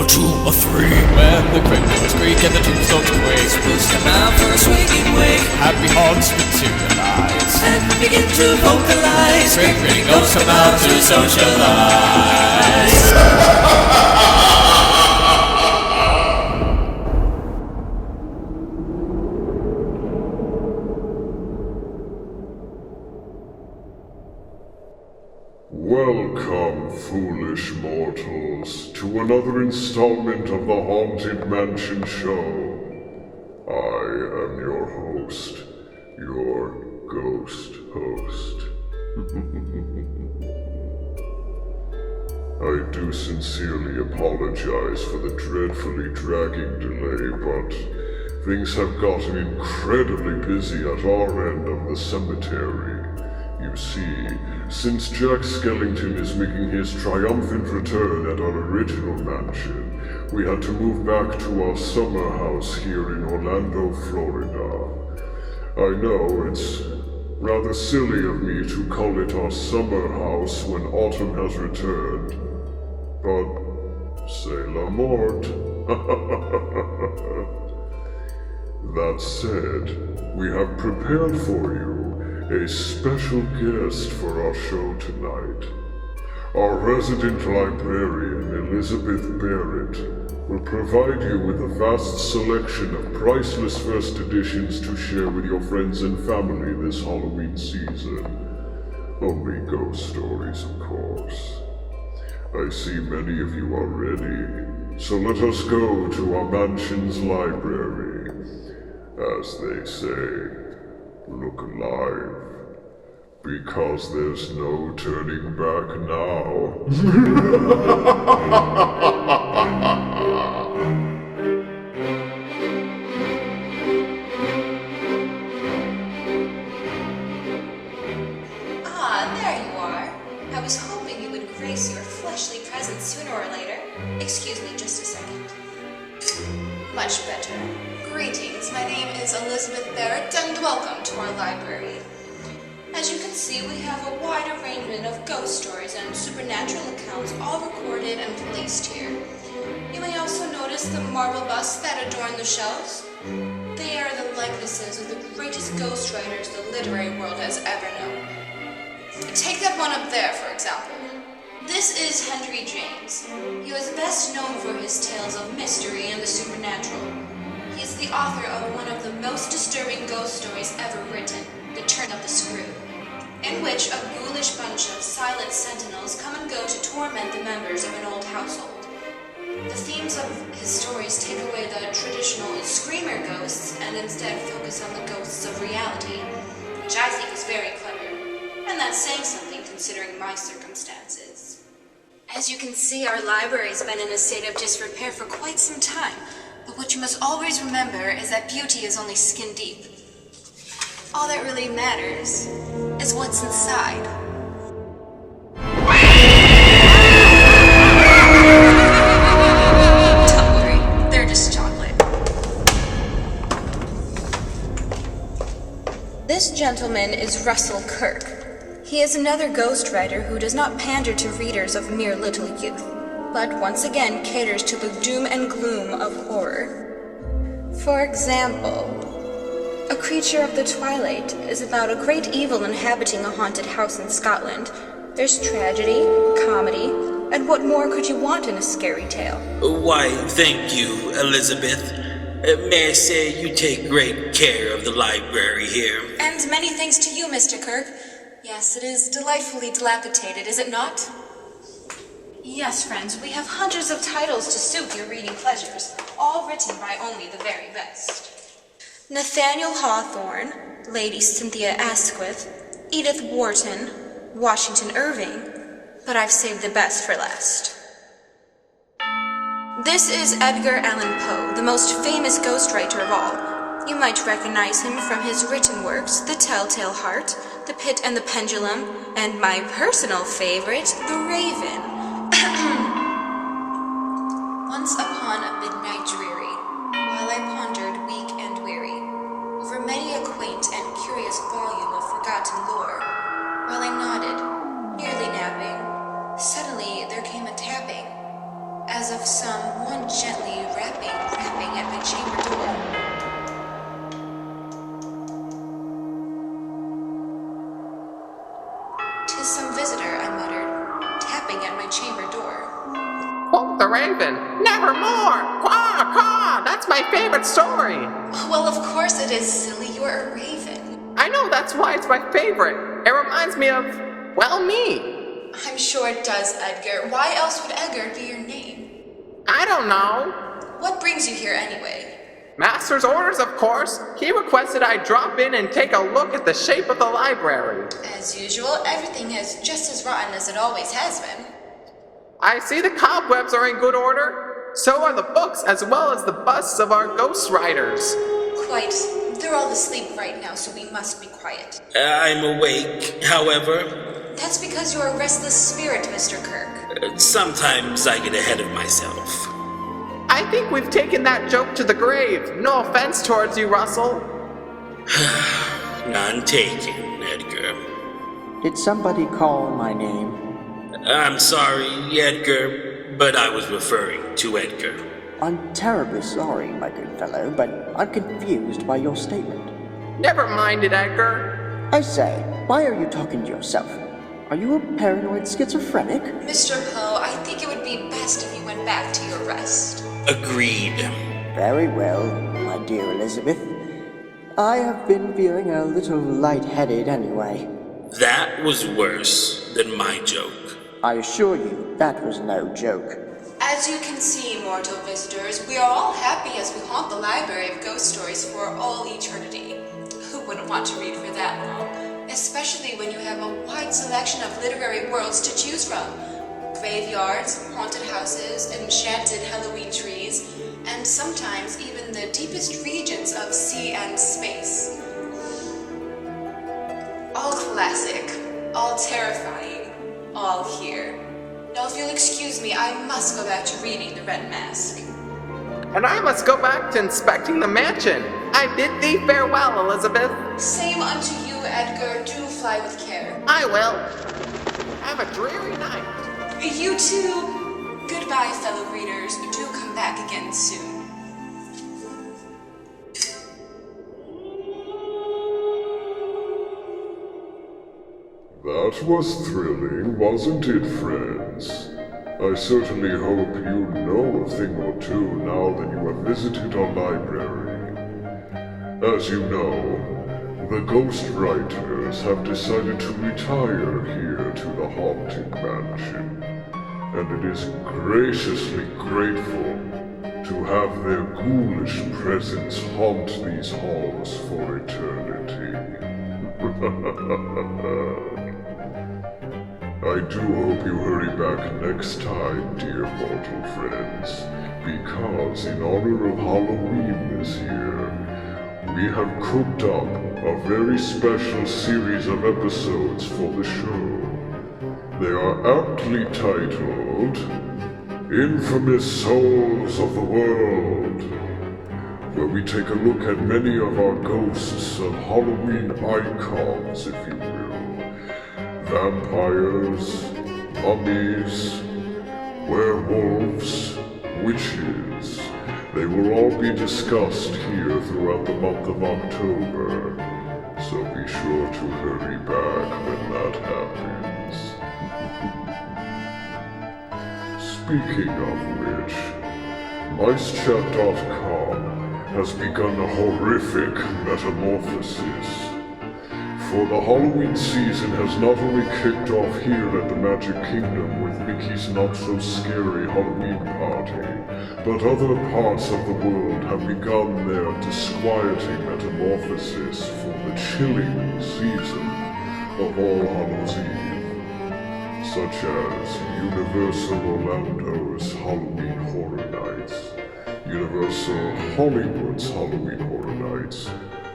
2 or 3. When the cryptids creak and the tombstones quake, spooks come out for a swinging wake. happy haunts materialize, And begin to vocalize. Grinning ghosts come out to socialize. Welcome, foolish mortals, to another installment of the Haunted Mansion Show. I am your host, your ghost host. I do sincerely apologize for the dreadfully dragging delay, but things have gotten incredibly busy at our end of the cemetery. You see, since Jack Skellington is making his triumphant return at our original mansion, we had to move back to our summer house here in Orlando, Florida. I know it's rather silly of me to call it our summer house when autumn has returned, but c'est la mort. That said, we have prepared for you a special guest for our show tonight. Our resident librarian, Elizabeth Barrett, will provide you with a vast selection of priceless first editions to share with your friends and family this Halloween season. Only ghost stories, of course. I see many of you are ready, so let us go to our mansion's library. As they say, look alive, because there's no turning back now. There you are. I was hoping you would grace your fleshly presence sooner or later. Excuse me just a second. Much better. Greetings, my name is Elizabeth Barrett, and welcome to our library. As you can see, we have a wide arrangement of ghost stories and supernatural accounts all recorded and placed here. You may also notice the marble busts that adorn the shelves. They are the likenesses of the greatest ghost writers the literary world has ever known. Take that one up there, for example. This is Henry James. He was best known for his tales of mystery and the supernatural. He is the author of one of the most disturbing ghost stories ever written, The Turn of the Screw, in which a ghoulish bunch of silent sentinels come and go to torment the members of an old household. The themes of his stories take away the traditional screamer ghosts and instead focus on the ghosts of reality, which I think is very clever, and that's saying something considering my circumstances. As you can see, our library's been in a state of disrepair for quite some time. But what you must always remember is that beauty is only skin deep. All that really matters is what's inside. Don't worry, they're just chocolate. This gentleman is Russell Kirk. He is another ghostwriter who does not pander to readers of mere little youth, but once again caters to the doom and gloom of horror. For example, A Creature of the Twilight is about a great evil inhabiting a haunted house in Scotland. There's tragedy, comedy, and what more could you want in a scary tale? Why, thank you, Elizabeth. May I say you take great care of the library here. And many thanks to you, Mr. Kirk. Yes, it is delightfully dilapidated, is it not? Yes, friends, we have hundreds of titles to suit your reading pleasures, all written by only the very best. Nathaniel Hawthorne, Lady Cynthia Asquith, Edith Wharton, Washington Irving, but I've saved the best for last. This is Edgar Allan Poe, the most famous ghostwriter of all. You might recognize him from his written works, The Telltale Heart, The Pit and the Pendulum, and my personal favorite, The Raven. Once upon a midnight dreary, while I pondered weak and weary, over many a quaint and curious volume of forgotten lore, while I nodded, nearly napping, suddenly there came a tapping, as of some one visitor, I muttered, tapping at my chamber door. Quoth the raven, nevermore! Quaw, quaw! That's my favorite story! Well, of course it is, silly. You're a raven. I know, that's why it's my favorite. It reminds me of, well, me. I'm sure it does, Edgar. Why else would Edgar be your name? I don't know. What brings you here anyway? Master's orders, of course. He requested I drop in and take a look at the shape of the library. As usual, everything is just as rotten as it always has been. I see the cobwebs are in good order. So are the books, as well as the busts of our ghost riders. Quite. They're all asleep right now, so we must be quiet. I'm awake, however. That's because you're a restless spirit, Mr. Kirk. Sometimes I get ahead of myself. I think we've taken that joke to the grave. No offense towards you, Russell. None taken, Edgar. Did somebody call my name? I'm sorry, Edgar, but I was referring to Edgar. I'm terribly sorry, my good fellow, but I'm confused by your statement. Never mind it, Edgar. I say, why are you talking to yourself? Are you a paranoid schizophrenic? Mr. Poe, I think it would be best if you went back to your rest. Agreed. Very well, my dear Elizabeth. I have been feeling a little lightheaded anyway. That was worse than my joke. I assure you, that was no joke. As you can see, mortal visitors, we are all happy as we haunt the library of ghost stories for all eternity. Who wouldn't want to read for that long? Especially when you have a wide selection of literary worlds to choose from. Graveyards, haunted houses, enchanted Halloween trees, and sometimes even the deepest regions of sea and space. All classic, all terrifying, all here. Now if you'll excuse me, I must go back to reading The Red Mask. And I must go back to inspecting the mansion. I bid thee farewell, Elizabeth. Same unto you, Edgar. Do fly with care. I will. Have a dreary night. You too. Goodbye, fellow readers. Do come back again soon. That was thrilling, wasn't it, friends? I certainly hope you know a thing or two now that you have visited our library. As you know, the ghost writers have decided to retire here to the haunted mansion, and it is graciously grateful to have their ghoulish presence haunt these halls for eternity. I do hope you hurry back next time, dear mortal friends, because in honor of Halloween this year, we have cooked up a very special series of episodes for the show. They are aptly titled Infamous Souls of the World, where we take a look at many of our ghosts and Halloween icons, if you will. Vampires, mummies, werewolves, witches. They will all be discussed here throughout the month of October, so be sure to hurry back when that happens. Speaking of which, MiceChat.com has begun a horrific metamorphosis. For the Halloween season has not only kicked off here at the Magic Kingdom with Mickey's not-so-scary Halloween party, but other parts of the world have begun their disquieting metamorphosis for the chilling season of All Hallows Eve, such as Universal Orlando's Halloween Horror Nights, Universal Hollywood's Halloween Horror Nights,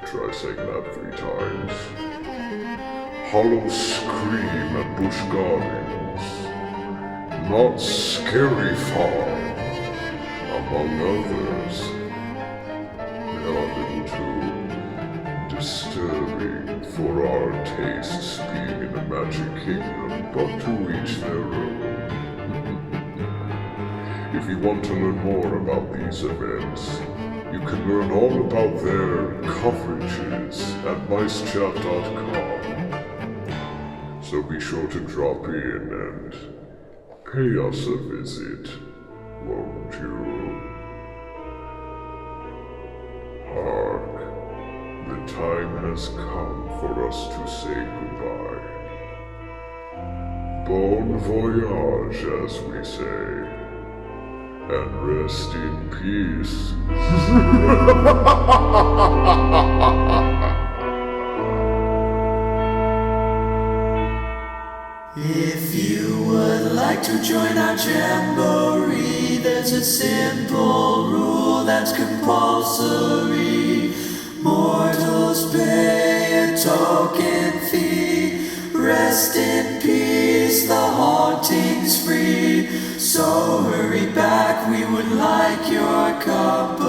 try saying that 3 times, Hollow Scream at Busch Gardens, Not Scary Farm, among others. They are a little too disturbing for our tastes being in the Magic Kingdom, but to each their own. If you want to learn more about these events, you can learn all about their coverages at MiceChat.com. So be sure to drop in and pay us a visit, won't you? Hark, the time has come for us to say goodbye. Bon voyage, as we say, and rest in peace. If you would like to join our jamboree, there's a simple rule that's compulsory. Mortals pay a token fee. Rest in peace, the haunting's free. So hurry back, we would like your company.